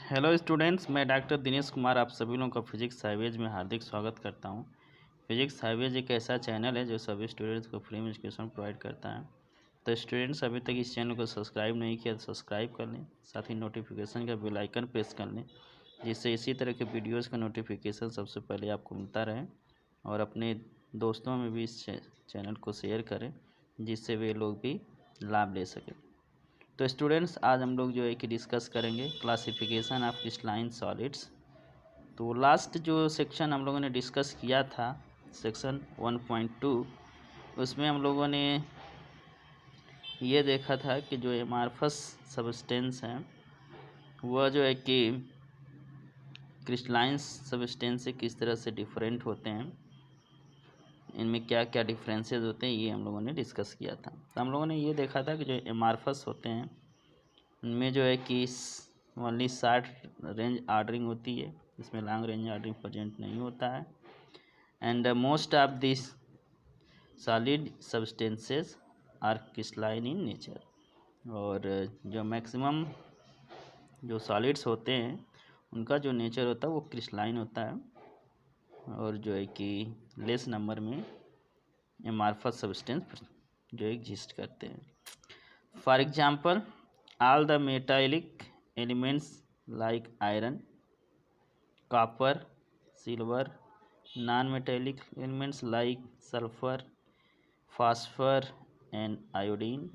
Hello students, मैं doctor Dinesh Kumar आप सभी लोगों का फिजिक्स हाईवेज में हार्दिक स्वागत करता हूं। फिजिक्स हाईवेज एक ऐसा चैनल है जो सभी स्टूडेंट्स को फ्री में एजुकेशन प्रोवाइड करता है। तो स्टूडेंट्स अभी तक इस चैनल को सब्सक्राइब नहीं किया तो सब्सक्राइब कर लें, साथ ही नोटिफिकेशन का बेल आइकन प्रेस कर लें, जिससे इसी तरह के वीडियोज़ का नोटिफिकेशन सबसे पहले आपको मिलता रहे। और अपने दोस्तों में भी इस चैनल को शेयर करें, जिससे वे लोग भी लाभ ले सकें। तो स्टूडेंट्स, आज हम लोग जो है कि डिस्कस करेंगे क्लासिफिकेशन ऑफ क्रिस्टलाइन सॉलिड्स। तो लास्ट जो सेक्शन हम लोगों ने डिस्कस किया था, सेक्शन 1.2, उसमें हम लोगों ने ये देखा था कि जो एमार्फस सब्सटेंस हैं वह जो है कि क्रिस्टलाइन सब्सटेंस से किस तरह से डिफरेंट होते हैं, इनमें क्या क्या डिफरेंसेस होते हैं, ये हम लोगों ने डिस्कस किया था। तो हम लोगों ने ये देखा था कि जो एमार्फस होते हैं उनमें जो है कि ओनली शार्ट रेंज ऑर्डरिंग होती है, इसमें लॉन्ग रेंज ऑर्डरिंग प्रेजेंट नहीं होता है। And most of this solid substances are crystalline in nature. और जो मैक्सिमम जो सॉलिड्स होते हैं उनका जो नेचर होता है वो क्रिस्टलाइन होता है, और जो है कि लेस नंबर में एमार्फस सब्सटेंस जो एग्जिस्ट करते हैं। For example, all the metallic elements like iron, copper, silver, non-metallic elements like sulfur, phosphor and iodine,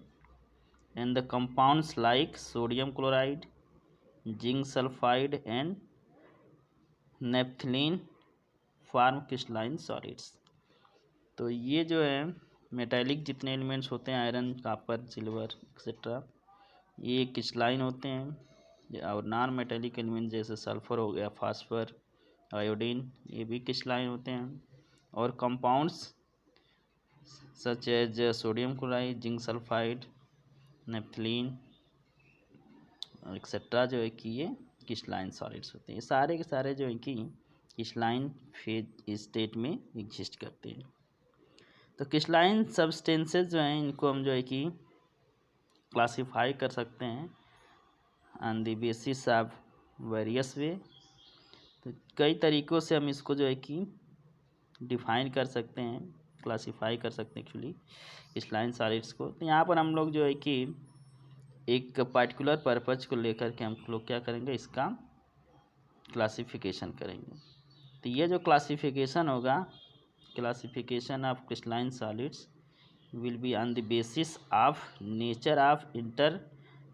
and the compounds like sodium chloride, zinc sulfide and naphthalene form crystalline solids। तो ये जो है metallic जितने elements होते हैं, iron, copper, silver etcetera, ये crystalline होते हैं। और नॉन मेटेलिक एलिमेंट जैसे सल्फर हो गया, फास्फर, आयोडीन, ये भी क्रिस्टलाइन होते हैं। और compounds such as sodium chloride, zinc sulphide, naphthalene etcetera जो है कि ये क्रिस्टलाइन सॉलिड्स होते हैं। ये सारे के सारे जो है कि क्रिस्टलाइन फेज स्टेट में एग्जिस्ट करते हैं। तो क्रिस्टलाइन सब्सटेंसेस जो हैं इनको हम जो है कि क्लासीफाई कर सकते हैं on the basis of various वे। तो कई तरीक़ों से हम इसको जो है कि डिफ़ाइन कर सकते हैं, क्लासीफाई कर सकते हैं एक्चुअली क्रिस्टलाइन सॉलिड्स को। तो यहाँ पर हम लोग जो है कि एक पर्टिकुलर पर्पज़ को लेकर के हम लोग क्या करेंगे, इसका क्लासिफिकेशन करेंगे। तो ये जो क्लासिफिकेशन होगा, classification of crystalline solids will be on the basis of nature of inter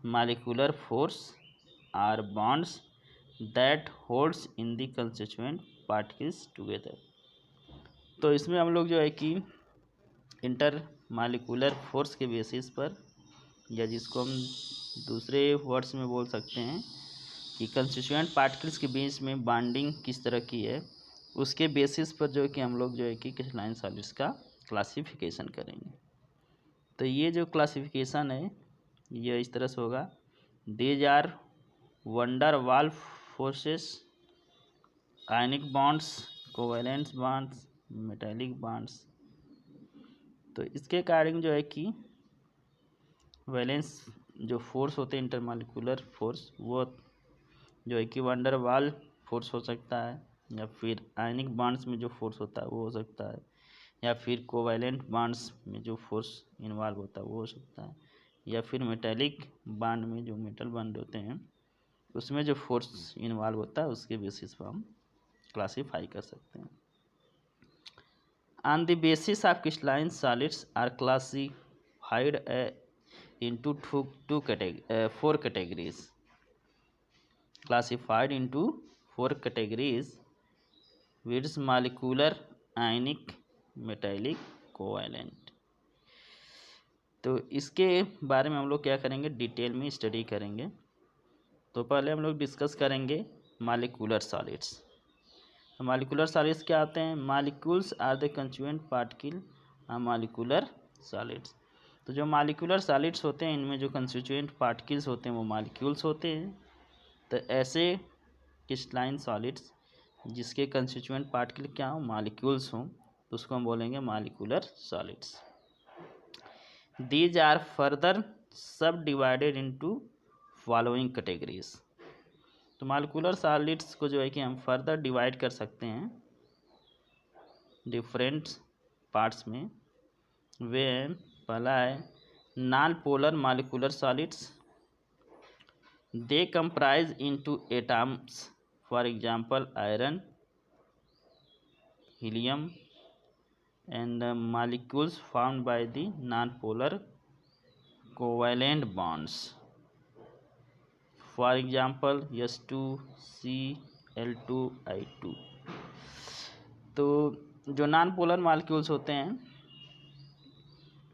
molecular force or bonds that holds in the constituent particles together. तो इसमें हम लोग जो है कि इंटर मालिकुलर फोर्स के बेसिस पर, या जिसको हम दूसरे वर्ड्स में बोल सकते हैं कि कंस्टिट्यूएंट पार्टिकल्स के बीच में बॉन्डिंग किस तरह की है, उसके बेसिस पर जो है कि हम लोग जो है कि क्रिस्टलाइन सॉलिड्स का क्लासिफिकेशन करेंगे। तो ये जो क्लासिफिकेशन है ये इस तरह से होगा, these are van der Waals forces, ionic bonds, covalent bonds, metallic bonds. तो इसके अकॉर्डिंग जो है कि वैलेंस जो फोर्स होते हैं इंटरमालिकुलर फोर्स, वो जो है कि वंडर वाल फोर्स हो सकता है, या फिर आयनिक बॉन्ड्स में जो फोर्स होता है वो हो सकता है, या फिर कोवैलेंट बॉन्ड्स में जो फोर्स इन्वॉल्व होता है वो हो सकता है, या फिर मेटालिक बॉन्ड में जो मेटल बॉन्ड होते हैं उसमें जो फोर्स इन्वॉल्व होता है उसके बेसिस पर हम क्लासीफाई कर सकते हैं। On the basis of crystalline solids are classified into four categories, classified into four categories with molecular, ionic, metallic, covalent। तो इसके बारे में हम लोग क्या करेंगे, डिटेल में स्टडी करेंगे। तो पहले हम लोग डिस्कस करेंगे मॉलिक्यूलर सॉलिड्स। तो मॉलिक्यूलर सॉलिड्स क्या आते हैं, molecules are the constituent particle of molecular solids. तो जो मॉलिक्यूलर सॉलिड्स होते हैं इनमें जो कंस्टिट्यूएंट पार्टिकल्स होते हैं वो मॉलिक्यूल्स होते हैं। तो ऐसे क्रिस्टलाइन सॉलिड्स जिसके कंस्टिट्यूएंट पार्टिकल क्या हो, मॉलिक्यूल्स हों, तो उसको हम बोलेंगे molecular solids. These are further subdivided into following categories. तो मालिकुलर सॉलिड्स को जो है कि हम फर्दर डिवाइड कर सकते हैं डिफरेंट पार्ट्स में। वे पहला है non polar molecular solids, they comprise into atoms, for example iron, helium and the molecules formed by the non-polar covalent bonds, for example S2Cl2I2। तो जो नॉन पोलर मॉलिक्यूल्स होते हैं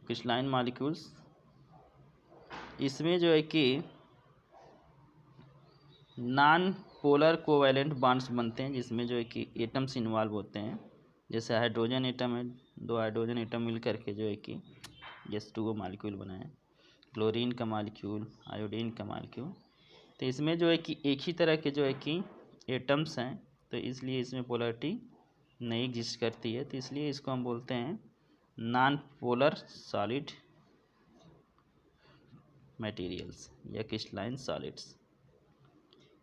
क्रिस्टलाइन मॉलिक्यूल्स, इसमें जो है कि नॉन पोलर कोवैलेंट बॉन्ड्स बनते हैं, जिसमें जो है कि एटम्स इन्वॉल्व होते हैं। जैसे हाइड्रोजन एटम है, दो हाइड्रोजन एटम मिल करके जो है कि H2O मालिक्यूल बनाए, क्लोरीन का मालिक्यूल, आयोडीन का मालिक्यूल। तो इसमें जो है कि एक ही तरह के जो है कि एटम्स हैं, तो इसलिए इसमें पोलरिटी नहीं एग्जिस्ट करती है, तो इसलिए इसको हम बोलते हैं नॉन पोलर सॉलिड मटेरियल्स या crystalline solids.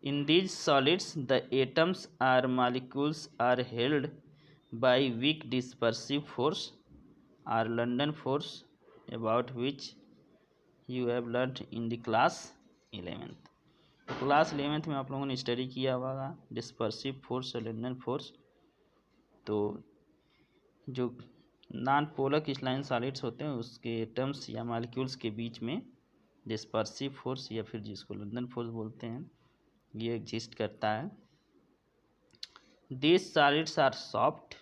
In these solids, the atoms or molecules are held by weak dispersive force or London force, about which you have learnt in the class 11th। Class 11th में आप लोगों ने study किया होगा dispersive force और London force. तो जो non polar crystalline solids होते हैं उसके एटम्स या मॉलिक्यूल्स के बीच में डिस्पर्सिव फोर्स या फिर जिसको लंदन फोर्स बोलते हैं, ये एग्जिस्ट करता है। This solids are soft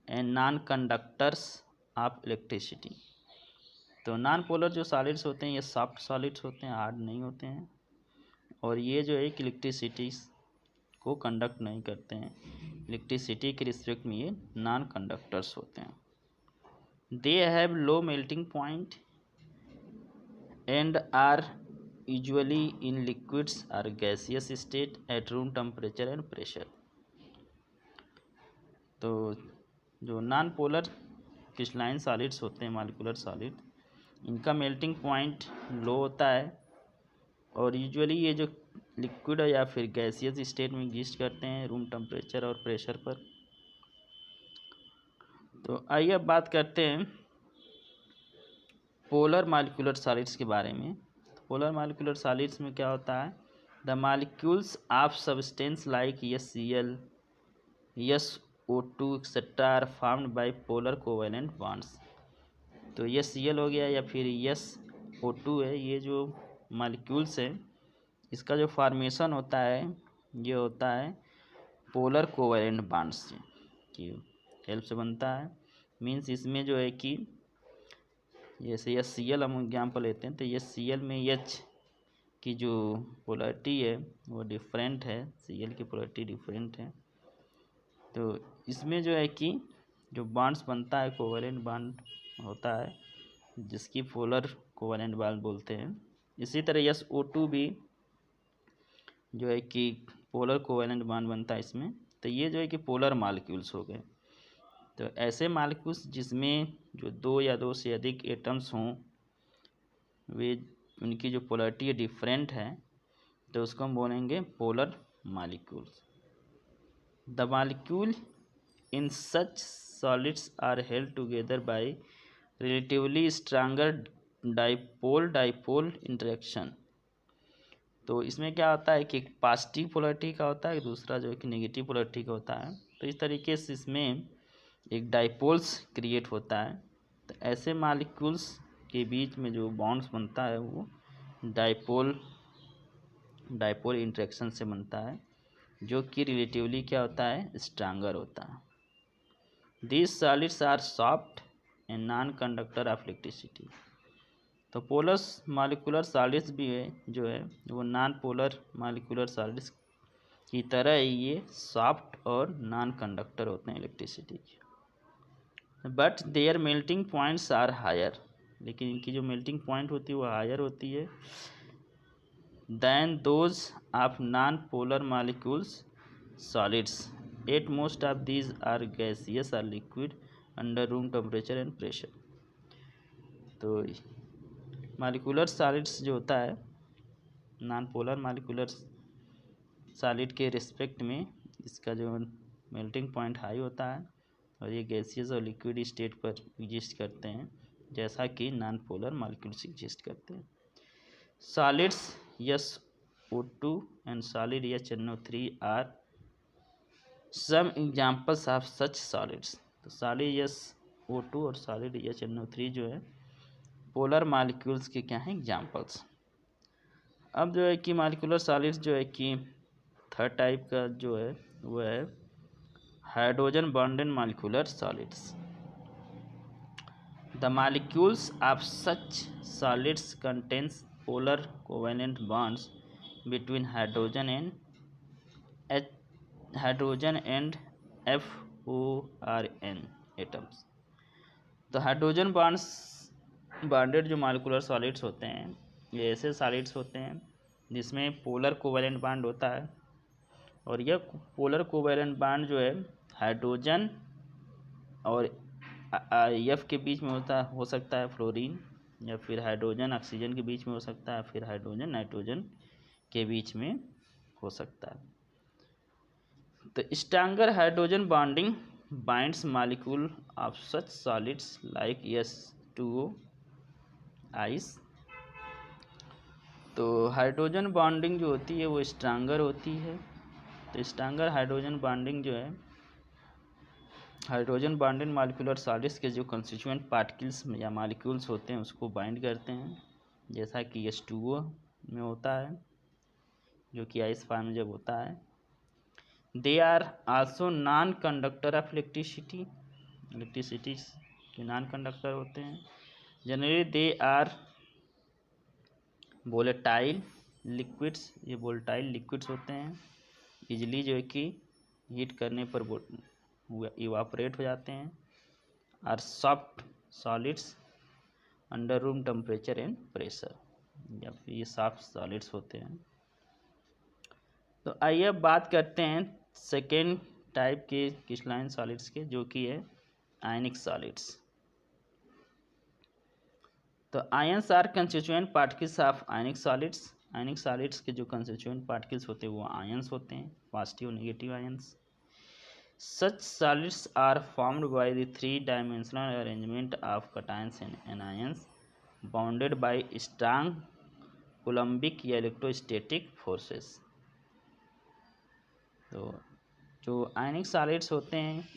and non conductors of electricity. तो नॉन पोलर जो सॉलिड्स होते हैं ये सॉफ्ट सॉलिड्स होते हैं, हार्ड नहीं होते हैं, और ये जो है इलेक्ट्रिसिटी को कंडक्ट नहीं करते हैं। इलेक्ट्रिसिटी के रिस्पेक्ट में ये नॉन कंडक्टर्स होते हैं। They have low melting point and are usually in liquids or gaseous state at room temperature and pressure। तो जो नॉन पोलर क्रिस्टलाइन सॉलिड्स होते हैं मॉलिक्यूलर सॉलिड, इनका मेल्टिंग पॉइंट लो होता है और यूजुअली ये जो लिक्विड या फिर गैसियस स्टेट में एग्जिस्ट करते हैं रूम टेम्परेचर और प्रेशर पर। तो आइए अब बात करते हैं पोलर मॉलिक्यूलर सॉलिड्स के बारे में। पोलर मॉलिक्यूलर सॉलिड्स में क्या होता है, the molecules of substance like HCl, SO2 etcetera are formed by polar covalent bonds. तो HCl हो गया या फिर SO2 है, ये जो मॉलिक्यूल्स हैं इसका जो फॉर्मेशन होता है ये होता है पोलर कोवैलेंट बॉन्ड्स की हेल्प से बनता है। मीन्स इसमें जो है कि जैसे HCl हम एग्जाम्पल लेते हैं, तो HCl में H की जो पोलरिटी है वो डिफरेंट है, Cl की पोलरिटी डिफरेंट है। तो इसमें जो है कि जो बॉन्ड्स बनता है कोवैलेंट बॉन्ड होता है जिसकी पोलर कोवैलेंट बॉन्ड बोलते हैं। इसी तरह SO2 भी जो है कि पोलर कोवैलेंट बॉन्ड बनता है इसमें। तो ये जो है कि पोलर मॉलिक्यूल्स हो गए। तो ऐसे मॉलिक्यूल्स जिसमें जो दो या दो से अधिक एटम्स हों, वे उनकी जो पोलरिटी डिफरेंट है, तो उसको हम बोलेंगे polar molecules. The molecule in such solids are held together by relatively stronger dipole interaction. तो इसमें क्या होता है कि एक पॉजिटिव पोलरिटी का होता है, दूसरा जो है कि नेगेटिव पोलरिटी का होता है। तो इस तरीके से इसमें एक डाइपोल्स क्रिएट होता है। तो ऐसे मॉलिक्यूल्स के बीच में जो बॉन्ड्स बनता है वो डाइपोल इंटरेक्शन से बनता है, जो कि रिलेटिवली क्या होता है, स्ट्रांगर होता है। This solids are soft and non conductor of electricity. तो पोलर मॉलिक्यूलर सॉलिड्स भी है जो है वो नॉन पोलर मॉलिक्यूलर सॉलिड्स की तरह ही ये सॉफ्ट और नॉन कंडक्टर होते हैं इलेक्ट्रिसिटी के। But their melting points are higher, लेकिन इनकी जो मेल्टिंग पॉइंट होती है वो हायर होती है than those of non polar molecules solids. At most of these are gaseous or liquid under room temperature and pressure. तो मॉलिक्यूलर सॉलिड्स जो होता है, नॉन पोलर मॉलिक्यूलर सॉलिड के रिस्पेक्ट में इसका जो मेल्टिंग पॉइंट हाई होता है और ये गैसियस और लिक्विड स्टेट पर एग्जिस्ट करते हैं, जैसा कि नॉन पोलर मॉलिक्यूल्स एग्जिस्ट करते हैं। Solids SO2 and solid HNO3 are some examples of such solids। तो सॉलिड SO2 और सॉलिड HNO3 जो है पोलर मॉलिक्यूल्स के क्या हैं एग्जांपल्स। अब जो है कि मॉलिक्यूलर सॉलिड्स जो है कि थर्ड टाइप का जो है वो है hydrogen bonded molecular solids. The molecules of such solids contains polar covalent bonds between hydrogen and FORN atoms. तो हाइड्रोजन बॉन्डेड जो मॉलिक्यूलर सॉलिड्स होते हैं ये ऐसे सॉलिड्स होते हैं जिसमें पोलर कोवेलेंट बॉन्ड होता है, और यह पोलर कोवेलेंट बॉन्ड जो है हाइड्रोजन और F के बीच में हो सकता है फ्लोरीन, या फिर हाइड्रोजन ऑक्सीजन के बीच में हो सकता है, फिर हाइड्रोजन नाइट्रोजन के बीच में हो सकता है। तो stronger hydrogen bonding binds molecule of such solids like H2O ice. तो हाइड्रोजन बॉन्डिंग जो होती है वो स्ट्रॉन्गर होती है। तो स्ट्रॉन्गर हाइड्रोजन बॉन्डिंग जो है हाइड्रोजन बॉन्डेड मॉलिक्यूलर सॉलिड्स के जो कंस्टिट्यूएंट पार्टिकल्स या मॉलिक्यूल्स होते हैं उसको बाइंड करते हैं, जैसा कि H2O में होता है जो कि आइस फॉर्म में जब होता है। They are also non conductor of electricity के नॉन कंडक्टर होते हैं। Generally they are volatile liquids, ये वोलेटाइल लिक्विड्स होते हैं, इजली जो है कि हीट करने पर इवापोरेट हो जाते हैं। और soft solids under room temperature and pressure, या फिर ये सॉफ्ट सॉलिड्स होते हैं। तो आइए अब बात करते हैं सेकेंड टाइप के क्रिस्टलाइन सॉलिड्स के, जो कि है आयनिक सॉलिड्स। तो ions are constituent particles of ionic solids. Ionic solids के जो कंस्टिट्यूएंट पार्टिकल्स होते हैं वो आयंस होते हैं, positive negative ions. Such solids are formed by the three-dimensional arrangement of cations and anions bounded by strong coulombic या electrostatic forces। तो जो आयनिक सॉलिड्स होते हैं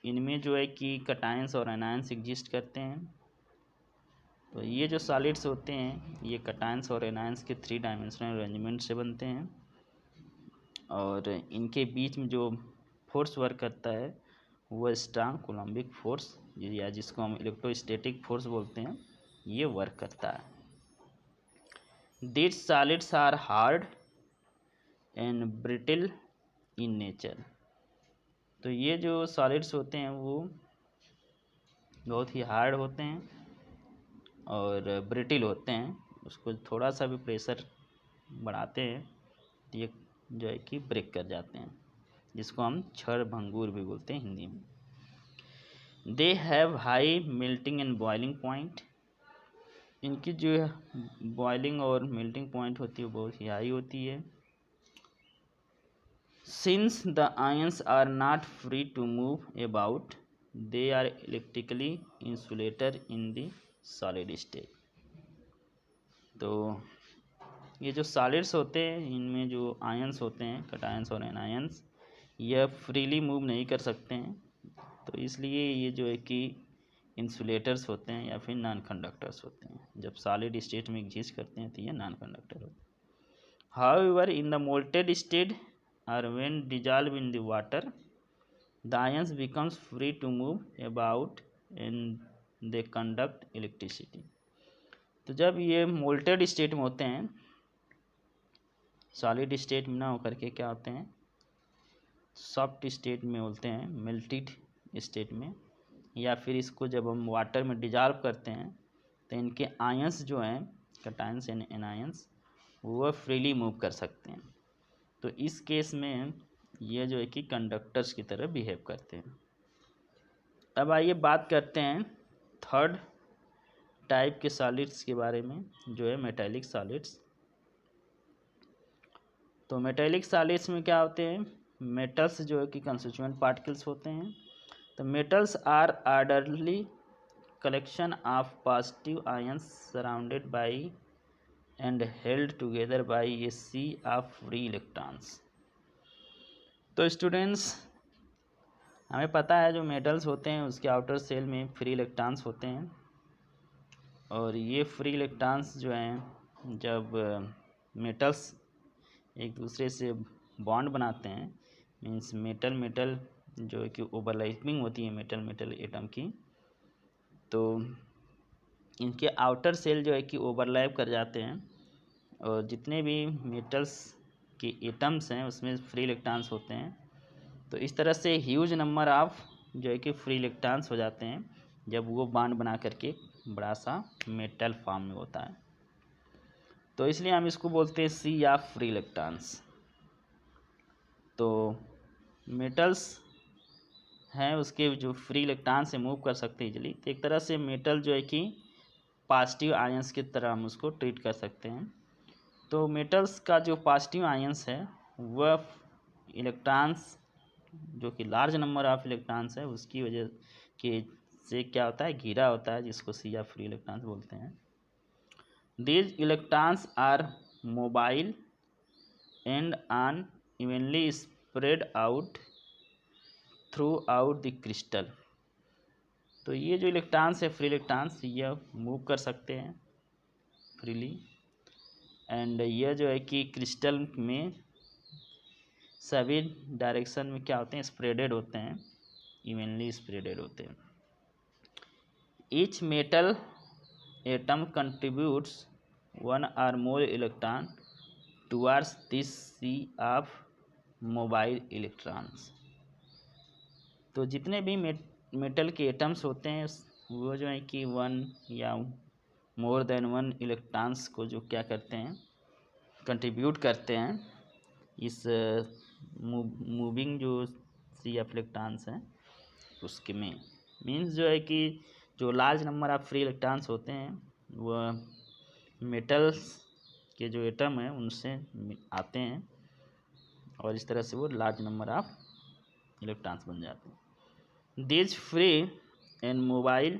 इनमें जो है कि कटायंस और एनायंस एग्जिस्ट करते हैं। तो ये जो सॉलिड्स होते हैं ये कटायंस और एनायंस के थ्री डायमेंशनल अरेंजमेंट से बनते हैं, और इनके बीच में जो फोर्स वर्क करता है वो स्ट्रॉन्ग कोलम्बिक फोर्स, या जिसको हम इलेक्ट्रोस्टैटिक फोर्स बोलते हैं, ये वर्क करता है। These solids are hard and brittle in nature. तो ये जो सॉलिड्स होते हैं वो बहुत ही हार्ड होते हैं और ब्रिटल होते हैं, उसको थोड़ा सा भी प्रेशर बढ़ाते हैं तो ये जो है कि ब्रेक कर जाते हैं, जिसको हम क्षण भंगुर भी बोलते हैं हिंदी में। They have high melting and boiling point. इनकी जो बॉइलिंग और मेल्टिंग पॉइंट होती है वो बहुत ही हाई होती है। Since the ions are not free to move about they are electrically insulator in the solid state. तो ये जो सॉलिड्स होते हैं इनमें जो आयंस होते हैं कटायंस और एनायंस, यह फ्रीली मूव नहीं कर सकते हैं, तो इसलिए ये जो है कि इंसुलेटर्स होते हैं या फिर नॉन कंडक्टर्स होते हैं। जब सॉलिड स्टेट में एग्जिस्ट करते हैं तो ये नॉन कंडक्टर होते हैं। However in the molten state और when dissolve in the water the ions becomes free to move about and they conduct electricity. तो जब ये मोल्टेड स्टेट में होते हैं, सॉलिड स्टेट में ना होकर के क्या होते हैं, सॉफ्ट स्टेट में होते हैं, मेल्टेड स्टेट में, या फिर इसको जब हम वाटर में डिजॉल्व करते हैं तो इनके आयंस जो हैं कटायंस एंड एनायंस वो फ्रीली मूव कर सकते हैं। तो इस केस में ये जो है कि कंडक्टर्स की तरह बिहेव करते हैं। अब आइए बात करते हैं थर्ड टाइप के सॉलिड्स के बारे में, जो है मेटालिक सॉलिड्स। तो मेटेलिक सॉलिड्स में क्या होते हैं, मेटल्स जो है कि कंस्टिट्यूएंट पार्टिकल्स होते हैं। तो metals are orderly collection of positive ions surrounded by and held together by a sea of free electrons। तो स्टूडेंट्स हमें पता है जो मेटल्स होते हैं उसके आउटर सेल में फ्री इलेक्ट्रॉन्स होते हैं, और ये फ्री इलेक्ट्रॉन्स जो हैं जब मेटल्स एक दूसरे से बॉन्ड बनाते हैं, मीन्स मेटल मेटल जो है कि ओवरलैपिंग होती है मेटल मेटल एटम की, तो इनके आउटर सेल जो है कि ओवरलैप कर जाते हैं, और जितने भी मेटल्स के एटम्स हैं उसमें फ्री इलेक्ट्रॉन्स होते हैं। तो इस तरह से ह्यूज नंबर ऑफ जो है कि फ्री इलेक्ट्रॉन्स हो जाते हैं जब वो बॉन्ड बना करके बड़ा सा मेटल फॉर्म में होता है। तो इसलिए हम इसको बोलते हैं सी ऑफ फ्री इलेक्ट्रॉन्स। तो मेटल्स हैं उसके जो फ्री इलेक्ट्रॉन से मूव कर सकते हैं इजीली, तो एक तरह से मेटल जो है कि पॉजिटिव आयंस की तरह हम उसको ट्रीट कर सकते हैं। तो मेटल्स का जो पॉजिटिव आयंस है वह इलेक्ट्रॉन्स जो कि लार्ज नंबर ऑफ इलेक्ट्रॉन्स है उसकी वजह के से क्या होता है, घिरा होता है, जिसको सी या फ्री इलेक्ट्रॉन्स बोलते हैं। These electrons are mobile and on evenly spread out throughout the crystal. तो ये जो इलेक्ट्रॉन्स है फ्री इलेक्ट्रॉन्स यह मूव कर सकते हैं फ्रीली, एंड यह जो है कि क्रिस्टल में सभी डायरेक्शन में क्या होते हैं, स्प्रेडेड होते हैं, इवनली स्प्रेडेड होते हैं। Each metal atom contributes one और more electron towards this sea of mobile electrons. तो जितने भी मेटल के एटम्स होते हैं वो जो है कि वन या मोर देन वन इलेक्ट्रॉन्स को जो क्या करते हैं, कंट्रीब्यूट करते हैं इस मूविंग जो सी ऑफ इलेक्ट्रॉन्स हैं उसके में। मीन्स जो है कि जो large number of free electrons होते हैं वह मेटल्स के जो एटम हैं उनसे आते हैं, और इस तरह से वो लार्ज नंबर ऑफ इलेक्ट्रॉन्स बन जाते हैं। These free and mobile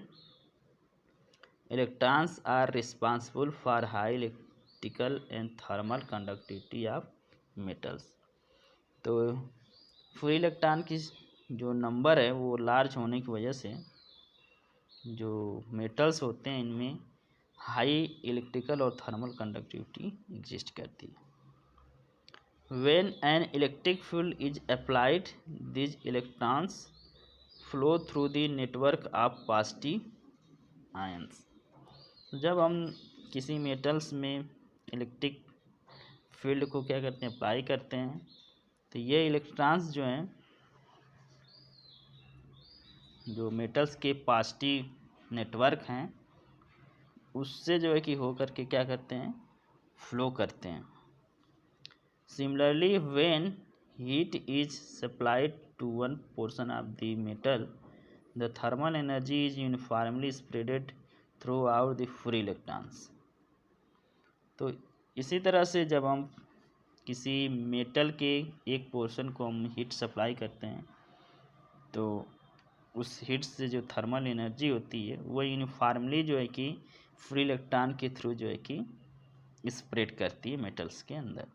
electrons are responsible for high electrical and thermal conductivity of metals। तो फ्री इलेक्ट्रॉन की जो नंबर है वो लार्ज होने की वजह से जो मेटल्स होते हैं इनमें हाई इलेक्ट्रिकल और थर्मल कंडक्टिविटी एग्जिस्ट करती है। When an electric field is applied, these electrons flow through the network of positive ions. जब हम किसी मेटल्स में इलेक्ट्रिक फील्ड को क्या करते हैं, अप्लाई करते हैं, तो ये इलेक्ट्रॉन्स जो हैं जो मेटल्स के पॉजिटिव नेटवर्क हैं उससे जो है कि हो करके क्या करते हैं, फ्लो करते हैं। Similarly when heat is supplied to one portion of the metal, the thermal energy is uniformly spread throughout the free electrons। तो इसी तरह से जब हम किसी मेटल के एक पोर्शन को हम हीट सप्लाई करते हैं तो उस हीट से जो थर्मल एनर्जी होती है वो यूनिफॉर्मली जो है कि फ्री इलेक्ट्रॉन के थ्रू जो है कि स्प्रेड करती है मेटल्स के अंदर।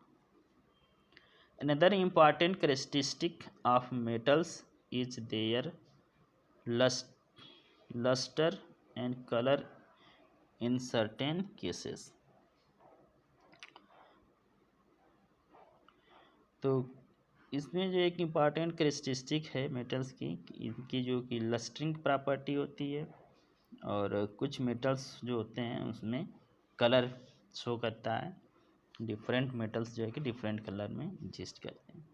Another important characteristic of metals is their luster and color in certain cases। तो इसमें जो एक इम्पॉर्टेंट कैरेक्टरिस्टिक है मेटल्स की, इनकी जो कि लस्टरिंग प्रॉपर्टी होती है, और कुछ मेटल्स जो होते हैं उसमें कलर शो करता है। डिफरेंट मेटल्स जो है कि डिफरेंट कलर में एग्जिस्ट करते हैं,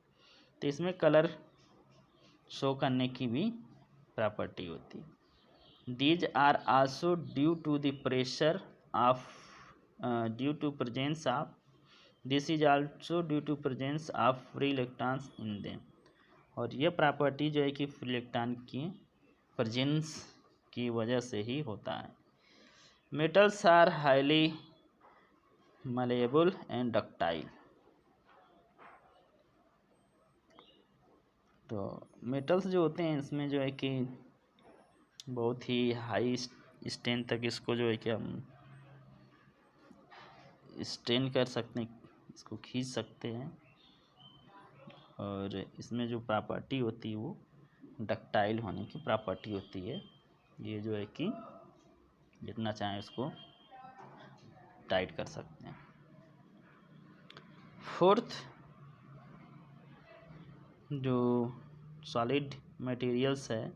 तो इसमें कलर शो करने की भी प्रॉपर्टी होती है। These are also due to the pressure of due to presence of this is also due to presence of free electrons in them. और यह प्रॉपर्टी जो है कि फ्री इलेक्ट्रॉन की प्रेजेंस की वजह से ही होता है। Metals are highly malleable and ductile। तो मेटल्स जो होते हैं इसमें जो है कि बहुत ही हाई स्ट्रेंथ तक इसको जो है कि हम स्ट्रेन कर सकते हैं, इसको खींच सकते हैं। और इसमें जो प्रॉपर्टी होती है वो डक्टाइल होने की प्रॉपर्टी होती है। ये जो है कि जितना चाहें उसको टाइट कर सकते हैं। फोर्थ, जो सॉलिड मटेरियल्स है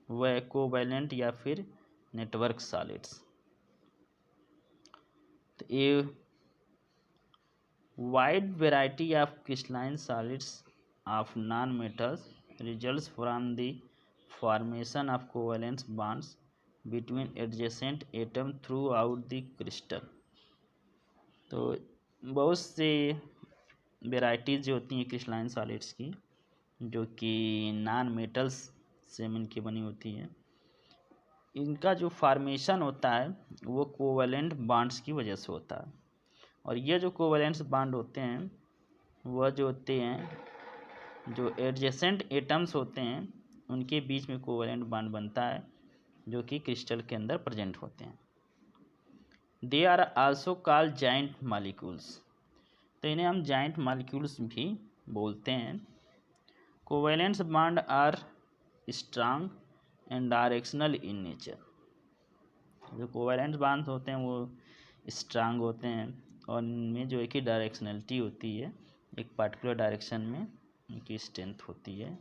वह कोवैलेंट या फिर नेटवर्क सॉलिड्स। तो ये wide variety of crystalline solids of non metals results from the formation of covalent bonds between adjacent atom through out the crystal. तो बहुत से वेराइटीज़ जो होती हैं क्रिस्टलाइन सॉलिड्स की, जो कि नॉन मेटल्स से मिलकर बनी होती है, इनका जो फॉर्मेशन होता है वो कोवैलेंट बॉन्ड्स की वजह से होता है। और ये जो कोवैलेंट बॉन्ड होते हैं वह जो होते हैं जो एडजेसेंट एटम्स होते हैं उनके बीच में कोवैलेंट बॉन्ड बनता है, जो कि क्रिस्टल के अंदर प्रेजेंट होते हैं। They are also called giant molecules. तो इन्हें हम जाइंट मॉलिक्यूल्स भी बोलते हैं। Covalent bond are strong and directional in nature. जो कोवैलेंट बॉन्ड होते हैं वो स्ट्रांग होते हैं और इनमें जो है कि डायरेक्शनलिटी होती है, एक पर्टिकुलर डायरेक्शन में इनकी स्ट्रेंथ होती है।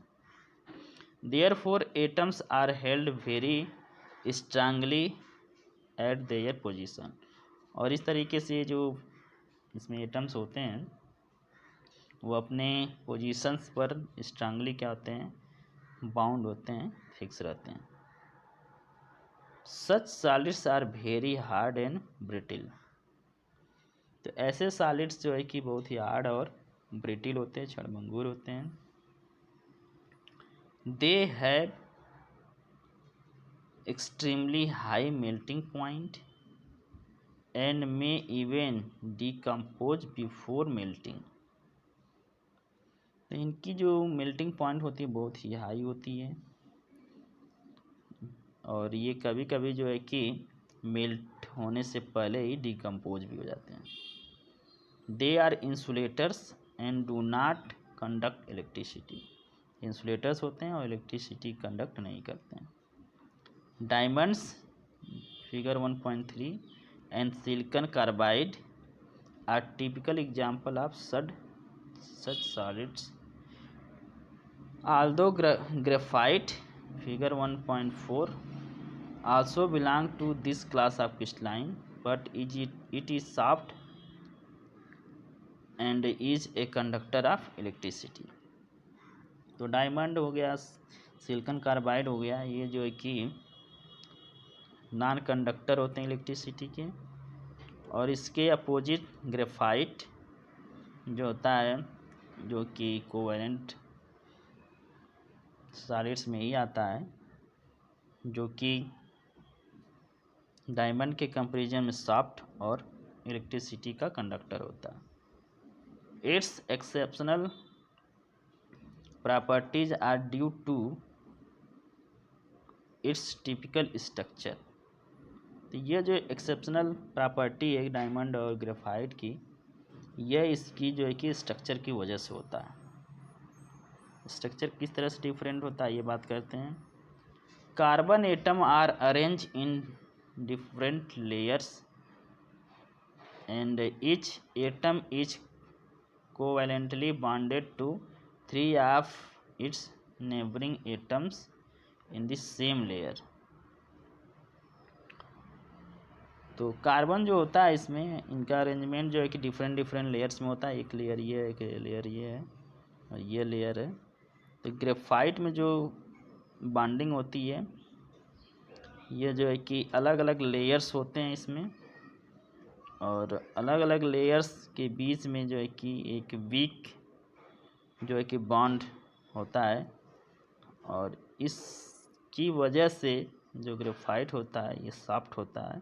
Therefore atoms are held very strongly at their position. और इस तरीके से जो इसमें एटम्स होते हैं वो अपने पोजीशंस पर स्ट्रांगली क्या होते हैं, बाउंड होते हैं, फिक्स रहते हैं। Such solids are very hard and brittle. तो ऐसे सॉलिड्स जो है कि बहुत ही हार्ड और ब्रिटिल होते हैं, क्षणभंगुर होते हैं। They have extremely high melting point and may even decompose before melting. तो इनकी जो मेल्टिंग पॉइंट होती है बहुत ही हाई होती है और ये कभी कभी जो है कि मेल्ट होने से पहले ही डिकम्पोज भी हो जाते हैं। They are insulators and do not conduct electricity. Insulators होते हैं और इलेक्ट्रिसिटी कंडक्ट नहीं करते हैं। Diamonds figure 1.3 and silicon carbide are typical example of such solids. Although graphite figure 1.4 also belong to this class of crystalline, but it is soft and is a conductor of electricity. तो diamond हो गया, silicon carbide हो गया, ये जो है कि non conductor होते हैं इलेक्ट्रिसिटी के। और इसके अपोजिट ग्रेफाइट जो होता है जो कि कोवैलेंट सॉलिड्स में ही आता है, जो कि डायमंड के कंपैरिजन में सॉफ्ट और इलेक्ट्रिसिटी का कंडक्टर होता है। Its exceptional properties are due to its typical structure. तो ये जो एक्सेप्शनल प्रॉपर्टी है डायमंड और ग्रेफाइट की, यह इसकी जो है कि स्ट्रक्चर की वजह से होता है। स्ट्रक्चर किस तरह से डिफरेंट होता है ये बात करते हैं। Carbon atom are arrange in different layers and each atom is covalently bonded to 3 of its neighbouring atoms in the same layer. तो कार्बन जो होता है इसमें इनका अरेंजमेंट जो है कि डिफरेंट लेयर्स में होता है। एक लेयर ये है, एक लेयर ये है और ये लेयर है। तो ग्रेफाइट में जो बॉन्डिंग होती है ये जो है कि अलग अलग लेयर्स होते हैं इसमें, और अलग अलग लेयर्स के बीच में जो है कि एक वीक जो है कि बॉन्ड होता है। और इसकी वजह से जो ग्रेफाइट होता है ये सॉफ्ट होता है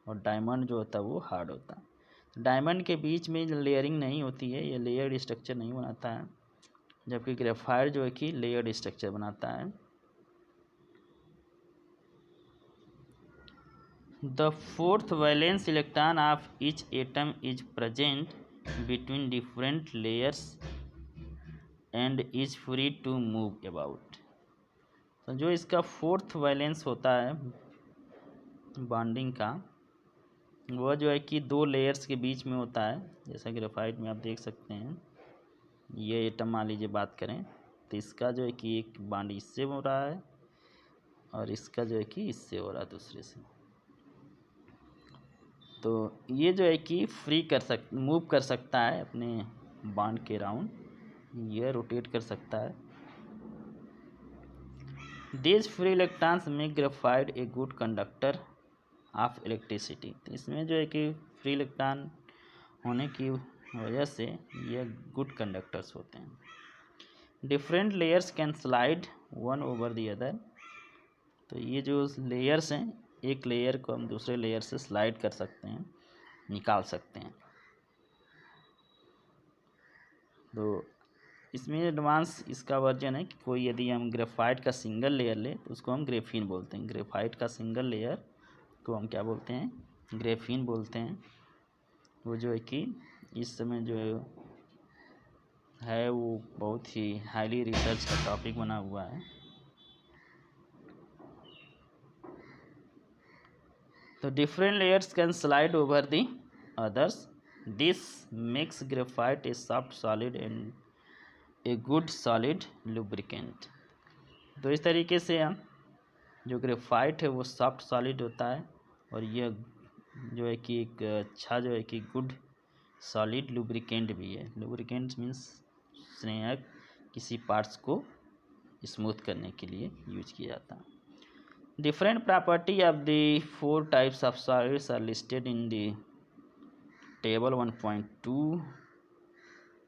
और डायमंड जो होता है वो हार्ड होता है। डायमंड के बीच में लेयरिंग नहीं होती है, ये लेयर्ड स्ट्रक्चर नहीं बनाता है। जबकि ग्रेफाइट जो है कि लेयर्ड स्ट्रक्चर बनाता है। The fourth valence electron of each atom is present between different layers and is free to move about. तो जो इसका फोर्थ वैलेंस होता है बॉन्डिंग का, वह जो है कि 2 लेयर्स के बीच में होता है। जैसा ग्रेफाइट में आप देख सकते हैं, ये एटम मान लीजिए बात करें तो इसका जो है कि एक बॉन्ड इससे हो रहा है और इसका जो है कि इससे हो रहा है दूसरे से। तो ये जो है कि मूव कर सकता है अपने बॉन्ड के राउंड, ये रोटेट कर सकता है। These free electrons make graphite a good conductor of electricity। तो इसमें जो है कि फ्री इलेक्ट्रॉन होने की वजह से ये गुड कंडक्टर्स होते हैं। Different layers can slide one over the other. तो ये जो लेयर्स हैं, एक लेयर को हम दूसरे लेयर से स्लाइड कर सकते हैं, निकाल सकते हैं। तो इसमें एडवांस इसका वर्जन है कि कोई यदि हम ग्रेफाइट का सिंगल लेयर ले तो उसको हम ग्रेफीन बोलते हैं। ग्रेफाइट का सिंगल लेयर को हम क्या बोलते हैं? ग्रेफीन बोलते हैं। वो जो है कि इस समय जो है वो बहुत ही हाईली रिसर्च का टॉपिक बना हुआ है। तो different layers can slide over the others. This makes graphite A soft solid and a good solid lubricant. तो इस तरीके से हम जो ग्रेफाइट है वो सॉफ्ट सॉलिड होता है और यह जो है कि एक अच्छा जो है कि गुड सॉलिड लुब्रिकेंट भी है। लुब्रिकेंट मीन्स स्नेहक, किसी पार्ट्स को स्मूथ करने के लिए यूज किया जाता है। Different property of the 4 types of solids are listed in the table 1.2।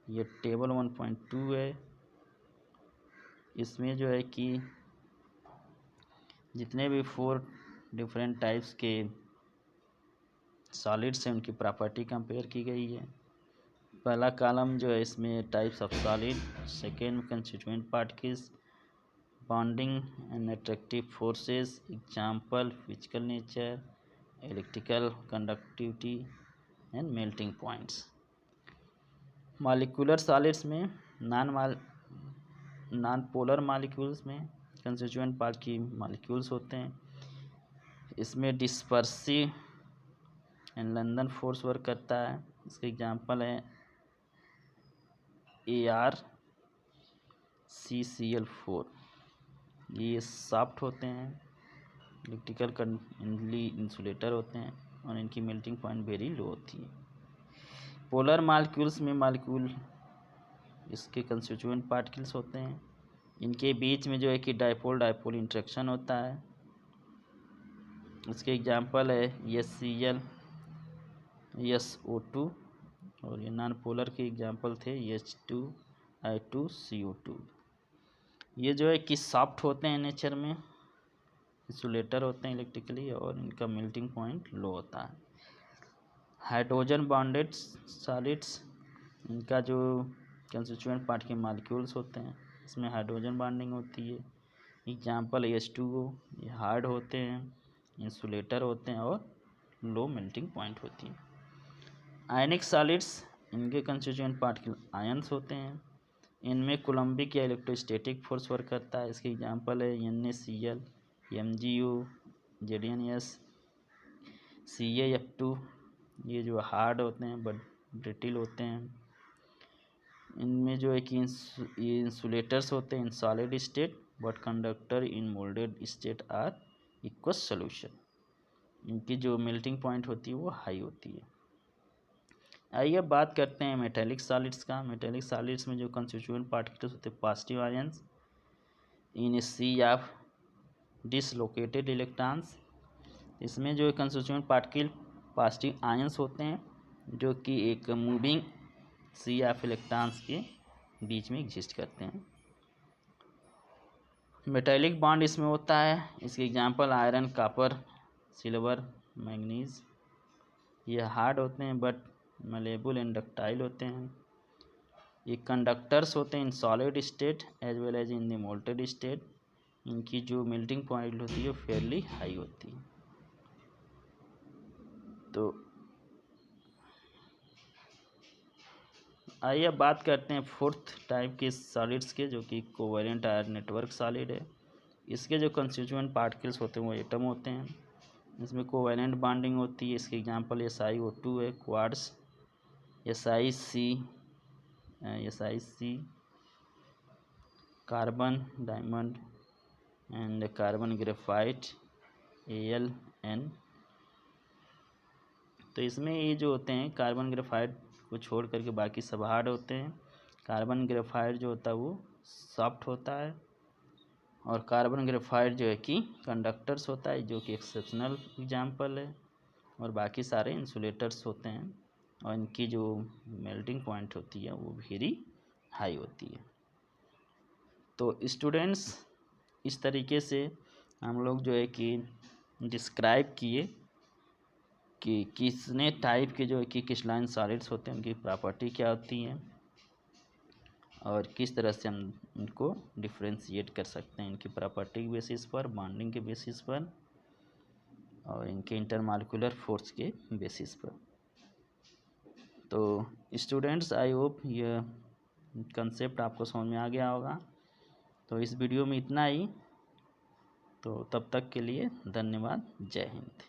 ये टेबल 1.2 है। इसमें जो है कि जितने भी 4 डिफरेंट टाइप्स के सॉलिड्स हैं उनकी प्रॉपर्टी कंपेयर की गई है। पहला कॉलम जो है इसमें types of solid, second constituent particles, bonding and attractive forces, example physical nature, electrical conductivity and melting points. Molecular solids में नॉन पोलर मॉलिक्यूल्स में कंस्टिट्यूएंट पार्ट की मॉलिक्यूल्स होते हैं। इसमें dispersive and London force work करता है। इसके example है ArCCl4। ये सॉफ्ट होते हैं, इलेक्ट्रिकल इंसुलेटर होते हैं और इनकी मेल्टिंग पॉइंट वेरी लो होती है। पोलर मॉलिक्यूल्स में मॉलिक्यूल इसके कंस्टिट्यूएंट पार्टिकल्स होते हैं। इनके बीच में जो है कि डाइपोल डाइपोल इंटरेक्शन होता है। इसके एग्जांपल है HCl, SO2 और ये नॉन पोलर के एग्जांपल थे H2I2CO2। ये जो है कि सॉफ्ट होते हैं नेचर में, इंसुलेटर होते हैं इलेक्ट्रिकली और इनका मेल्टिंग पॉइंट लो होता है। हाइड्रोजन बॉन्डेड सॉलिड्स, इनका जो कंस्टिट्यूएंट पार्ट के मॉलिक्यूल्स होते हैं इसमें हाइड्रोजन बॉन्डिंग होती है। Example H2O। ये हार्ड होते हैं, इंसुलेटर होते हैं और लो मेल्टिंग पॉइंट होती है। आयनिक सॉलिड्स, इनके कंस्टिट्यूएंट पार्टिकल आयंस होते हैं। इनमें कूलम्बिक या इलेक्ट्रोस्टैटिक फोर्स वर्क करता है। इसके एग्जांपल है NaCl, MgU, ZnS, CaF2। ये जो हार्ड होते हैं बट ब्रिटिल होते हैं। इनमें जो है कि ये इंसुलेटर्स होते हैं in solid state but conductor in moulded state or aqueous solution. इनकी जो मेल्टिंग पॉइंट होती है वो हाई होती है। आइए अब बात करते हैं मेटेलिक सॉलिड्स का। मेटेलिक सॉलिड्स में जो कंस्टिट्यूएंट पार्टिकल्स होते हैं positive ions in sea of dislocated electrons. इसमें जो कंस्टिट्यूएंट पार्टिकल पॉजिटिव आयंस होते हैं जो कि एक मूविंग सी ऑफ इलेक्ट्रॉन्स के बीच में एग्जिस्ट करते हैं। मेटेलिक बॉन्ड इसमें होता है। इसके example iron, copper, silver, manganese. ये हार्ड होते हैं बट मलेबल एंड डक्टाइल होते हैं। ये कंडक्टर्स होते हैं in solid state as well as in the molten state, इनकी जो मेल्टिंग पॉइंट होती है वो फेयरली हाई होती है। तो आइए अब बात करते हैं फोर्थ टाइप के सॉलिड्स के, जो कि कोवेलेंट आयन नेटवर्क सॉलिड है। इसके जो कंस्टिट्यूएंट पार्टिकल्स होते हैं वो एटम होते हैं। इसमें कोवेलेंट बॉन्डिंग होती है। इसके एग्जांपल SiO2 है, quartz, SiC, carbon diamond and carbon graphite, AlN। तो इसमें ये जो होते हैं कार्बन ग्रेफाइट को छोड़ करके बाकी सब हार्ड होते हैं। कार्बन ग्रेफाइट जो होता है वो सॉफ्ट होता है, और कार्बन ग्रेफाइट जो है कि कंडक्टर्स होता है, जो कि एक्सेप्शनल एग्जांपल है, और बाकी सारे इंसुलेटर्स होते हैं, और इनकी जो मेल्टिंग पॉइंट होती है वो वेरी हाई होती है। तो स्टूडेंट्स, इस तरीके से हम लोग जो है कि डिस्क्राइब किए कि किसने टाइप के जो है कि क्रिस्टलाइन सॉलिड्स होते हैं, उनकी प्रॉपर्टी क्या होती हैं, और किस तरह से हम इनको डिफ्रेंशिएट कर सकते हैं इनकी प्रॉपर्टी के बेसिस पर, बॉन्डिंग के बेसिस पर, और इनके इंटरमॉलिक्यूलर फोर्स के बेसिस पर। तो स्टूडेंट्स, आई होप ये कंसेप्ट आपको समझ में आ गया होगा। तो इस वीडियो में इतना ही। तो तब तक के लिए धन्यवाद। जय हिंद।